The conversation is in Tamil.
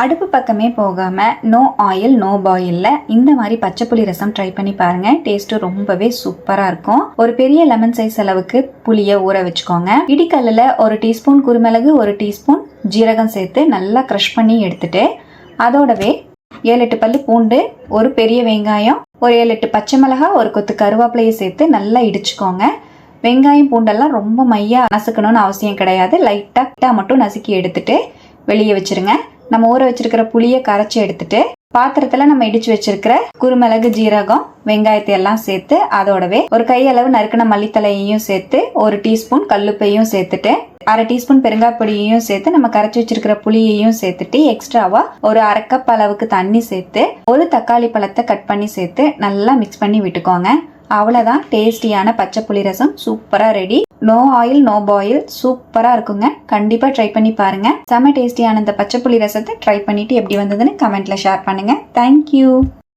அடுப்பு பக்கமே போகாம நோ ஆயில் நோ பாயில்ல இந்த மாதிரி பச்சை புளி ரசம் ட்ரை பண்ணி பாருங்க. டேஸ்ட் ரொம்பவே சூப்பரா இருக்கும். ஒரு பெரிய லெமன் சைஸ் அளவுக்கு புளிய ஊற வச்சுக்கோங்க. இடிக்கல்லுல 1 டீஸ்பூன் குருமிளகு 1 டீஸ்பூன் ஜீரகம் சேர்த்து நல்லா கிரஷ் பண்ணி எடுத்துட்டு அதோடவே 7-8 பல்லு பூண்டு, ஒரு பெரிய வெங்காயம், ஒரு 7-8 பச்சை மிளகாய், ஒரு கொத்து கருவேப்பிலையை சேர்த்து நல்லா இடிச்சுக்கோங்க. வெங்காயம் பூண்டெல்லாம் ரொம்ப மையா நசுக்கணும்னு அவசியம் கிடையாது. லைட்டா மட்டும் நசுக்கி எடுத்துட்டு வெளியே வச்சிருங்க. நம்ம ஊற வச்சிருக்கிற புளியை கரைச்சி எடுத்துட்டு பாத்திரத்துல நம்ம இடிச்சு வச்சிருக்கிற குருமிளகு ஜீரகம் வெங்காயத்தை எல்லாம் சேர்த்து அதோடவே ஒரு கையளவு நறுக்கின மல்லித்தலையையும் சேர்த்து 1 டீஸ்பூன் கல்லுப்பையும் சேர்த்துட்டு 1/2 டீஸ்பூன் பெருங்காயப்பொடியையும் சேர்த்து நம்ம கரைச்சி வச்சிருக்கிற புளியையும் சேர்த்துட்டு எக்ஸ்ட்ராவா ஒரு 1/2 கப் அளவுக்கு தண்ணி சேர்த்து ஒரு தக்காளி பழத்தை கட் பண்ணி சேர்த்து நல்லா மிக்ஸ் பண்ணி விட்டுக்கோங்க. அவ்வளவுதான், டேஸ்டியான பச்சை புளி ரசம் சூப்பரா ready. No oil no boil சூப்பரா இருக்குங்க. கண்டிப்பா ட்ரை பண்ணி பாருங்க. செம டேஸ்டியான இந்த பச்சை புளி ரசத்தை ட்ரை பண்ணிட்டு எப்படி வந்ததுன்னு கமெண்ட்ல ஷேர் பண்ணுங்க. தேங்க்யூ.